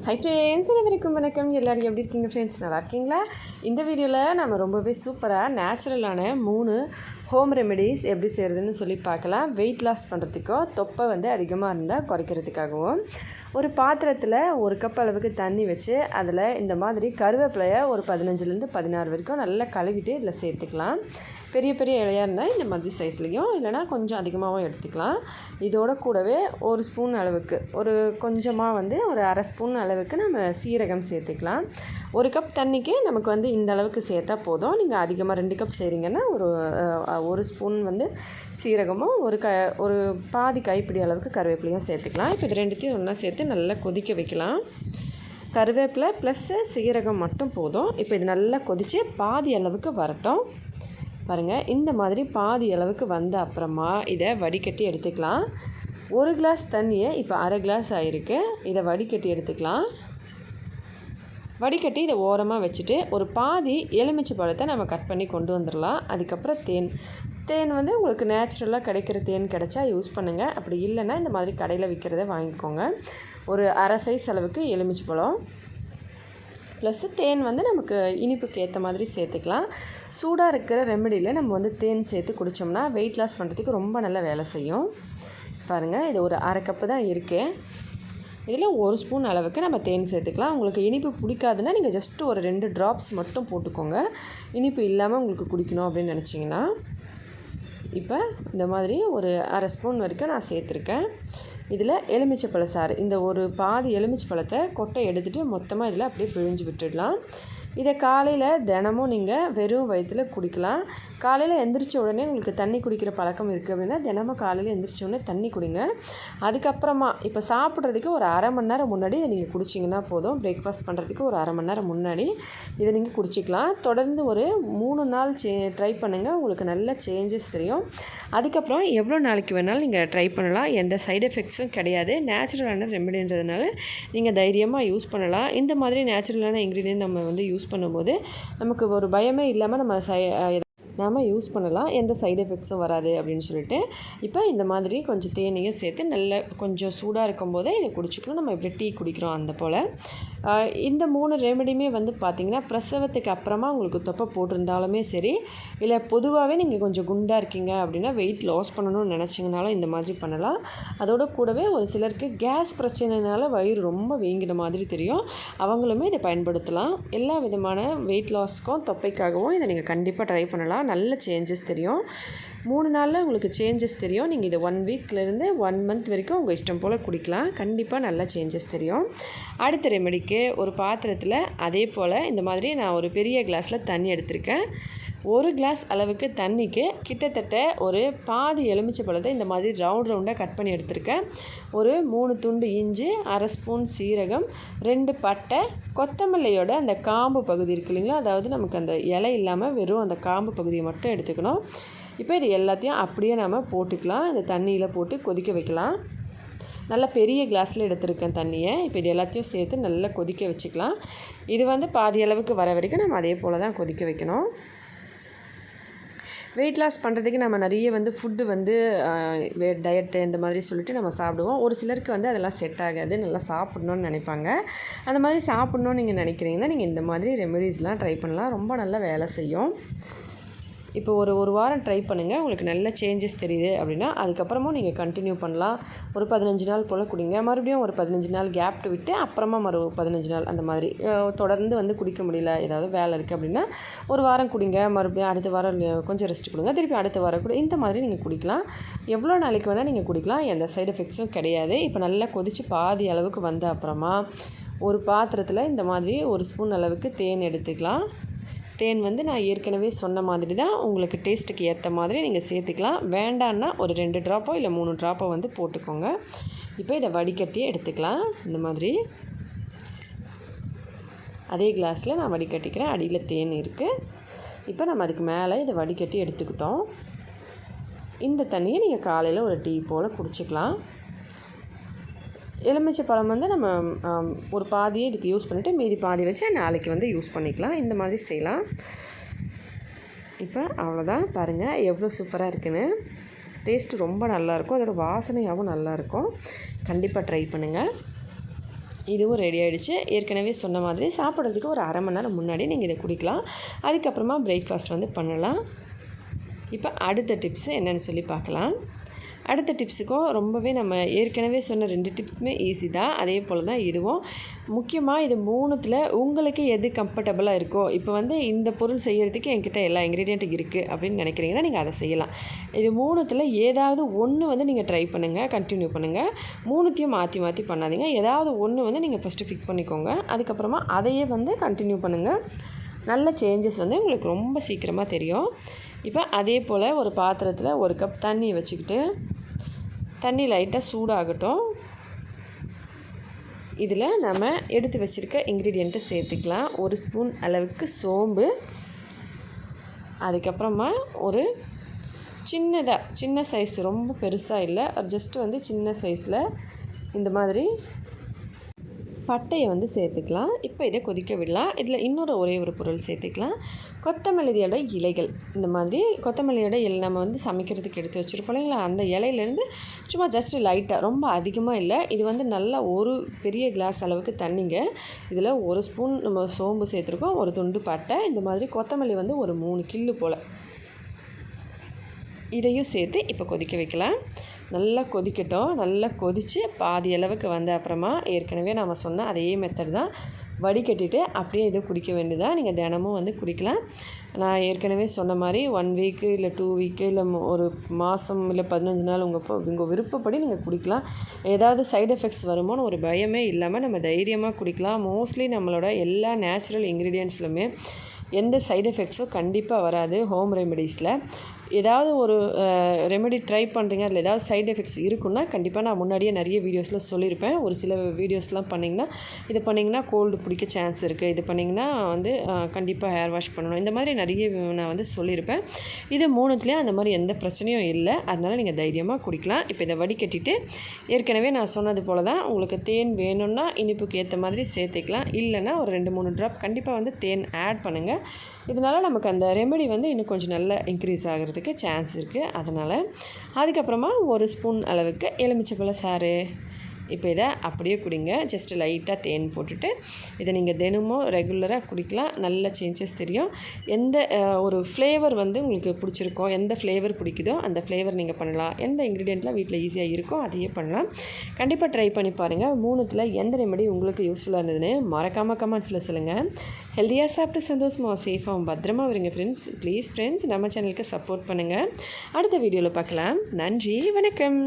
Hi friends, அனைவருக்கும் வணக்கம். எல்லோரும் எப்படி இருக்கீங்க ஃப்ரெண்ட்ஸ்? நல்லா இருக்கீங்களா? இந்த வீடியோவில் நம்ம ரொம்பவே சூப்பராக நேச்சுரலான 3 ஹோம் ரெமெடிஸ் எப்படி செய்கிறதுன்னு சொல்லி பார்க்கலாம். வெயிட் லாஸ் பண்ணுறதுக்கோ, தொப்பை அதிகமாக இருந்தால் குறைக்கிறதுக்காகவும். ஒரு பாத்திரத்தில் 1 கப் அளவுக்கு தண்ணி வச்சு அதில் இந்த மாதிரி கருவேப்பிலையை ஒரு 15லேருந்து 16 வரைக்கும் நல்லா கழுவிட்டு இதில் சேர்த்துக்கலாம். பெரிய பெரிய இலையாக இருந்தால் இந்த மாதிரி சைஸ்லேயும், இல்லைனா கொஞ்சம் அதிகமாகவும் எடுத்துக்கலாம். இதோட கூடவே 1 ஸ்பூன் அளவுக்கு கொஞ்சமாக ஒரு அரை ஸ்பூன் அளவுக்கு நம்ம சீரகம் சேர்த்துக்கலாம். 1 கப் தண்ணிக்கு நமக்கு இந்த அளவுக்கு சேர்த்தா போதும். நீங்கள் அதிகமாக 2 கப் செய்கிறீங்கன்னா ஒரு ஸ்பூன் சீரகமும் ஒரு பாதி கைப்பிடி அளவுக்கு கருவேப்பிலையும் சேர்த்துக்கலாம். இப்போ இது ரெண்டுத்தையும் ஒன்றா சேர்த்து நல்லா கொதிக்க வைக்கலாம். கருவேப்பிலை ப்ளஸ் சீரகம் மட்டும் போதும். இப்போ இது நல்லா கொதித்து பாதி அளவுக்கு வரட்டும். பாருங்கள், இந்த மாதிரி பாதி அளவுக்கு வந்த அப்புறமா இதை வடிகட்டி எடுத்துக்கலாம். 1 கிளாஸ் தண்ணியை இப்போ அரை கிளாஸ் ஆகிருக்கு. இதை வடிகட்டி எடுத்துக்கலாம். வடிகட்டி இதை ஓரமாக வச்சுட்டு ஒரு பாதி எலுமிச்சை பழத்தை நம்ம கட் பண்ணி கொண்டு வந்துடலாம். அதுக்கப்புறம் தேன் உங்களுக்கு நேச்சுரலாக கிடைக்கிற தேன் கிடைச்சா யூஸ் பண்ணுங்கள். அப்படி இல்லைன்னா இந்த மாதிரி கடையில் விற்கிறத வாங்கிக்கோங்க. ஒரு அரை சைஸ் அளவுக்கு எலுமிச்சை பழம் ப்ளஸ்ஸு தேன் நமக்கு இனிப்புக்கு ஏற்ற மாதிரி சேர்த்துக்கலாம். சூடாக இருக்கிற ரெமெடியில் நம்ம தேன் சேர்த்து குடித்தோம்னா வெயிட் லாஸ் பண்ணுறதுக்கு ரொம்ப நல்ல வேலை செய்யும். பாருங்கள், இது ஒரு அரை கப்பு தான் இருக்குது. இதில் 1 ஸ்பூன் அளவுக்கு நம்ம தேன் சேர்த்துக்கலாம். உங்களுக்கு இனிப்பு பிடிக்காதுன்னா நீங்கள் ஜஸ்ட்டு ஒரு 2 ட்ராப்ஸ் மட்டும் போட்டுக்கோங்க. இனிப்பு இல்லாமல் உங்களுக்கு குடிக்கணும் அப்படின்னு நினச்சிங்கன்னா. இப்போ இந்த மாதிரி ஒரு அரை ஸ்பூன் வரைக்கும் நான் சேர்த்துருக்கேன். இதில் எலுமிச்சை சாறு, இந்த ஒரு பாதி எலுமிச்சை பழத்தை கொட்டை எடுத்துகிட்டு மொத்தமாக இதில் அப்படியே பிழிஞ்சு விட்டுடலாம். இதை காலையில் தினமும் நீங்கள் வெறும் வயிற்றில் குடிக்கலாம். காலையில் எந்திரிச்ச உடனே உங்களுக்கு தண்ணி குடிக்கிற பழக்கம் இருக்குது அப்படின்னா தினமும் காலையில் எந்திரிச்ச உடனே தண்ணி குடிங்க. அதுக்கப்புறமா இப்போ சாப்பிட்றதுக்கு ஒரு அரை மணி நேரம் முன்னாடி இதை நீங்கள் குடிச்சிங்கன்னா போதும். பிரேக்ஃபாஸ்ட் பண்ணுறதுக்கு ஒரு அரை மணி நேரம் முன்னாடி இதை நீங்கள் குடிச்சிக்கலாம். தொடர்ந்து ஒரு 3 நாள் ட்ரை பண்ணுங்கள். உங்களுக்கு நல்ல சேஞ்சஸ் தெரியும். அதுக்கப்புறம் எவ்வளோ நாளைக்கு வேணாலும் நீங்கள் ட்ரை பண்ணலாம். எந்த சைடு எஃபெக்ட்ஸும் கிடையாது. நேச்சுரலான ரெமெடின்றதுனால நீங்கள் தைரியமாக யூஸ் பண்ணலாம். இந்த மாதிரி நேச்சுரலான இன்க்ரீடியன்ட் நம்ம யூஸ் பண்ணும்போது நமக்கு ஒரு பயமே இல்லாமல் நம்ம யூஸ் பண்ணலாம். எந்த சைடு எஃபெக்ட்ஸும் வராது அப்படின்னு சொல்லிட்டு. இப்போ இந்த மாதிரி கொஞ்சம் தேனையும் சேர்த்து நல்ல கொஞ்சம் சூடாக இருக்கும்போதே இதை குடிச்சிக்கணும். நம்ம எப்படி டீ குடிக்கிறோம் அந்த போல். இந்த 3 ரெமெடியுமே பார்த்திங்கன்னா பிரசவத்துக்கு அப்புறமா உங்களுக்கு தொப்பை போட்டிருந்தாலுமே சரி, இல்லை பொதுவாகவே நீங்கள் கொஞ்சம் குண்டாக இருக்கீங்க அப்படின்னா வெயிட் லாஸ் பண்ணணும்னு நினச்சிங்கனாலும் இந்த மாதிரி பண்ணலாம். அதோட கூடவே ஒரு சிலருக்கு கேஸ் பிரச்சனைனால வயிறு ரொம்ப வீங்கின மாதிரி தெரியும். அவங்களுமே இதை பயன்படுத்தலாம். எல்லா விதமான வெயிட் லாஸ்க்கும் தொப்பைக்காகவும் இதை நீங்கள் கண்டிப்பாக ட்ரை பண்ணலாம். நல்ல சேஞ்சஸ் தெரியும். 3 நாளில் உங்களுக்கு சேஞ்சஸ் தெரியும். நீங்கள் இதை 1 வீக்லேருந்து 1 மந்த் வரைக்கும் உங்கள் இஷ்டம் போல் குடிக்கலாம். கண்டிப்பாக நல்ல சேஞ்சஸ் தெரியும். அடுத்த ரெமெடிக்கு ஒரு பாத்திரத்தில் அதே போல் இந்த மாதிரி நான் ஒரு பெரிய கிளாஸில் தண்ணி எடுத்திருக்கேன். 1 கிளாஸ் அளவுக்கு தண்ணிக்கு கிட்டத்தட்ட ஒரு பாதி எலுமிச்சை பழத்தை இந்த மாதிரி ரவுண்டாக கட் பண்ணி எடுத்திருக்கேன். ஒரு 3 துண்டு இஞ்சி, அரை ஸ்பூன் சீரகம், 2 பட்டை, கொத்தமல்லியோட அந்த காம்பு பகுதி இருக்குது இல்லைங்களா, அதாவது நமக்கு அந்த இலை இல்லாமல் வெறும் அந்த காம்பு பகுதியை மட்டும் எடுத்துக்கணும். இப்போ இது எல்லாத்தையும் அப்படியே நம்ம போட்டுக்கலாம். இந்த தண்ணியில் போட்டு கொதிக்க வைக்கலாம். நல்லா பெரிய கிளாஸில் எடுத்துருக்கேன் தண்ணியை. இப்போ இது எல்லாத்தையும் சேர்த்து நல்லா கொதிக்க வச்சுக்கலாம். இது பாதி அளவுக்கு வர வரைக்கும் நம்ம அதே போல் தான் கொதிக்க வைக்கணும். வெயிட் லாஸ் பண்ணுறதுக்கு நம்ம நிறைய ஃபுட்டு டயட்டு இந்த மாதிரி சொல்லிட்டு நம்ம சாப்பிடுவோம். ஒரு சிலருக்கு அதெல்லாம் செட் ஆகாது. நல்லா சாப்பிட்ணுன்னு நினைப்பாங்க. அந்த மாதிரி சாப்பிட்ணுன்னு நீங்கள் நினைக்கிறீங்கன்னா நீங்கள் இந்த மாதிரி ரெமெடிஸ்லாம் ட்ரை பண்ணலாம். ரொம்ப நல்லா வேலை செய்யும். இப்போ ஒரு வாரம் ட்ரை பண்ணுங்கள். உங்களுக்கு நல்ல சேஞ்சஸ் தெரியுது அப்படின்னா அதுக்கப்புறமும் நீங்கள் கண்டினியூ பண்ணலாம். ஒரு 15 நாள் போல் குடிங்க. மறுபடியும் ஒரு 15 நாள் கேப்ட்டு விட்டு அப்புறமா 15 நாள் அந்த மாதிரி தொடர்ந்து குடிக்க முடியல, ஏதாவது வேலை இருக்குது அப்படின்னா ஒரு வாரம் குடிங்க. மறுபடியும் அடுத்த வாரம் கொஞ்சம் ரெஸ்ட் கொடுங்க. திருப்பி அடுத்த வாரம் கூட இந்த மாதிரி நீங்கள் குடிக்கலாம். எவ்வளோ நாளைக்கு வேணால் நீங்கள் குடிக்கலாம். எந்த சைடு எஃபெக்ட்ஸும் கிடையாது. இப்போ நல்லா கொதித்து பாதி அளவுக்கு வந்த அப்புறமா ஒரு பாத்திரத்தில் இந்த மாதிரி 1 ஸ்பூன் அளவுக்கு தேன் எடுத்துக்கலாம். தேன் நான் ஏற்கனவே சொன்ன மாதிரி தான் உங்களுக்கு டேஸ்ட்டுக்கு ஏற்ற மாதிரி நீங்கள் சேர்த்துக்கலாம். வேண்டான்னா ஒரு 2 ட்ராப்போ இல்லை 3 ட்ராப்போ போட்டுக்கோங்க. இப்போ இதை வடிகட்டி எடுத்துக்கலாம். இந்த மாதிரி அதே கிளாஸில் நான் வடிகட்டிக்கிறேன். அடியில் தேன் இருக்குது. இப்போ நம்ம அதுக்கு மேலே இதை வடிகட்டி எடுத்துக்கிட்டோம். இந்த தண்ணியை நீங்கள் காலையில் ஒரு டீ போல் குடிச்சிக்கலாம். எலுமிச்சை பழம் நம்ம ஒரு பாதியை இதுக்கு யூஸ் பண்ணிவிட்டு மீதி பாதி வச்சு நாளைக்கு யூஸ் பண்ணிக்கலாம். இந்த மாதிரி செய்யலாம். இப்போ அவ்வளோதான். பாருங்கள் எவ்வளோ சூப்பராக இருக்குன்னு. டேஸ்ட்டு ரொம்ப நல்லாயிருக்கும். அதோடய வாசனையாகவும் நல்லாயிருக்கும். கண்டிப்பாக ட்ரை பண்ணுங்கள். இதுவும் ரெடி ஆகிடுச்சு. ஏற்கனவே சொன்ன மாதிரி சாப்பிட்றதுக்கு ஒரு அரை மணி நேரம் முன்னாடி நீங்கள் இதை குடிக்கலாம். அதுக்கப்புறமா பிரேக்ஃபாஸ்ட் வந்து பண்ணலாம். இப்போ அடுத்த டிப்ஸு என்னென்னு சொல்லி பார்க்கலாம். அடுத்த டிப்ஸுக்கும் ரொம்பவே நம்ம ஏற்கனவே சொன்ன 2 டிப்ஸுமே ஈஸி தான். அதே போல் தான் இதுவும். முக்கியமாக இது 3த்தில் உங்களுக்கு எது கம்ஃபர்டபுளாக இருக்கோ, இப்போ வந்து இந்த பொருள் செய்கிறதுக்கு என்கிட்ட எல்லா இன்க்ரீடியண்ட்டும் இருக்குது அப்படின்னு நினைக்கிறீங்கன்னா நீங்கள் அதை செய்யலாம். இது 3த்தில் ஏதாவது ஒன்று வந்து நீங்கள் ட்ரை பண்ணுங்கள், கண்டினியூ பண்ணுங்கள். 3த்தையும் மாற்றி மாற்றி பண்ணாதீங்க. ஏதாவது ஒன்று வந்து நீங்கள் ஃபஸ்ட்டு ஃபிக்ஸ் பண்ணிக்கோங்க. அதுக்கப்புறமா அதையே வந்து கண்டினியூ பண்ணுங்கள். நல்ல சேஞ்சஸ் வந்து உங்களுக்கு ரொம்ப சீக்கிரமாக தெரியும். இப்போ அதே போல் ஒரு பாத்திரத்தில் 1 கப் தண்ணி வச்சுக்கிட்டு, தண்ணி லைட்டாக சூடாகட்டும். இதில் நம்ம எடுத்து வச்சுருக்க இன்க்ரீடியண்ட்டை சேர்த்துக்கலாம். 1 ஸ்பூன் அளவுக்கு சோம்பு, அதுக்கப்புறமா ஒரு சின்ன சைஸ், ரொம்ப பெருசாக இல்லை, ஜஸ்ட்டு வந்து சின்ன சைஸில் இந்த மாதிரி பட்டையை வந்து சேர்த்துக்கலாம். இப்போ இதை கொதிக்க விடலாம். இதில் இன்னொரு ஒரே ஒரு பொருள் சேர்த்துக்கலாம். கொத்தமல்லியோட இலைகள். இந்த மாதிரி கொத்தமல்லியோட இலை நம்ம வந்து சமைக்கிறதுக்கு எடுத்து வச்சுருப்போம் இல்லைங்களா, அந்த இலையிலேருந்து சும்மா ஜஸ்ட் லைட்டாக, ரொம்ப அதிகமாக இல்லை, இது வந்து நல்லா ஒரு பெரிய கிளாஸ் அளவுக்கு தண்ணிங்க. இதில் 1 ஸ்பூன் நம்ம சோம்பு சேர்த்துருக்கோம், ஒரு துண்டு பட்டை, இந்த மாதிரி கொத்தமல்லி வந்து ஒரு 3 கில்லு போல், இதையும் சேர்த்து இப்போ கொதிக்க வைக்கலாம். நல்லா கொதிக்கட்டும். நல்லா கொதித்து பாதி அளவுக்கு வந்த அப்புறமா ஏற்கனவே நம்ம சொன்ன அதே மெத்தட் தான், வடிகட்டிட்டு அப்படியே இதை குடிக்க வேண்டியதாக. நீங்கள் தினமும் வந்து குடிக்கலாம். நான் ஏற்கனவே சொன்ன மாதிரி 1 வீக்கு இல்லை 2 வீக்கு இல்லை ஒரு மாதம் இல்லை 15 நாள் உங்கள் விருப்பப்படி நீங்கள் குடிக்கலாம். ஏதாவது சைடு எஃபெக்ட்ஸ் வருமோன்னு ஒரு பயமே இல்லாமல் நம்ம தைரியமாக குடிக்கலாம். மோஸ்ட்லி நம்மளோட எல்லா நேச்சுரல் இன்க்ரீடியன்ட்ஸ்லுமே எந்த சைடு எஃபெக்ட்ஸும் கண்டிப்பாக வராது. ஹோம் ரெமெடிஸில் ஏதாவது ஒரு ரெமெடி ட்ரை பண்ணுறீங்க, அதில் ஏதாவது சைடு எஃபெக்ட்ஸ் இருக்குன்னா கண்டிப்பாக நான் முன்னாடியே நிறைய வீடியோஸில் சொல்லியிருப்பேன். ஒரு சில வீடியோஸ்லாம் பண்ணிங்கன்னா, இது பண்ணிங்கன்னா கோல்டு பிடிக்க சான்ஸ் இருக்குது, இது பண்ணிங்கன்னா வந்து கண்டிப்பாக ஹேர் வாஷ் பண்ணணும், இந்த மாதிரி நிறைய நான் வந்து சொல்லியிருப்பேன். இது 3த்துலேயும் அந்த மாதிரி எந்த பிரச்சனையும் இல்லை. அதனால் நீங்கள் தைரியமாக குடிக்கலாம். இப்போ இதை வடிகட்டிட்டு ஏற்கனவே நான் சொன்னது போல் தான், உங்களுக்கு தேன் வேணும்னா இனிப்புக்கு ஏற்ற மாதிரி சேர்த்துக்கலாம். இல்லைன்னா ஒரு 2-3 ட்ராப் கண்டிப்பாக வந்து தேன் ஆட் பண்ணுங்கள். இதனால் நமக்கு அந்த ரெமெடி வந்து இன்னும் கொஞ்சம் நல்லா இன்க்ரீஸ் ஆகிறதுக்கு சான்ஸ் இருக்குது. அதனால் அதுக்கப்புறமா 1 ஸ்பூன் அளவுக்கு எலுமிச்சைப்பழ சாறு. இப்போ இதை அப்படியே குடிங்க. ஜஸ்ட்டு லைட்டாக தேன் போட்டுட்டு இதை நீங்கள் தினமும் ரெகுலராக குடிக்கலாம். நல்ல சேஞ்சஸ் தெரியும். எந்த ஒரு ஃப்ளேவர் வந்து உங்களுக்கு பிடிச்சிருக்கோ, எந்த ஃப்ளேவர் பிடிக்குதோ அந்த ஃப்ளேவர் நீங்கள் பண்ணலாம். எந்த இன்க்ரீடியண்ட்லாம் வீட்டில் ஈஸியாக இருக்கோ அதையே பண்ணலாம். கண்டிப்பாக ட்ரை பண்ணி பாருங்கள். 3த்தில் எந்த ரெமெடி உங்களுக்கு யூஸ்ஃபுல்லாக இருந்ததுன்னு மறக்காமல் கமெண்ட்ஸில் சொல்லுங்கள். ஹெல்த்தியாக சாப்பிட்டு சந்தோஷமாக சேஃபாகவும் பத்திரமா வருங்க ஃப்ரெண்ட்ஸ். ப்ளீஸ் ஃப்ரெண்ட்ஸ், நம்ம சேனலுக்கு சப்போர்ட் பண்ணுங்கள். அடுத்த வீடியோவில் பார்க்கலாம். நன்றி, வணக்கம்.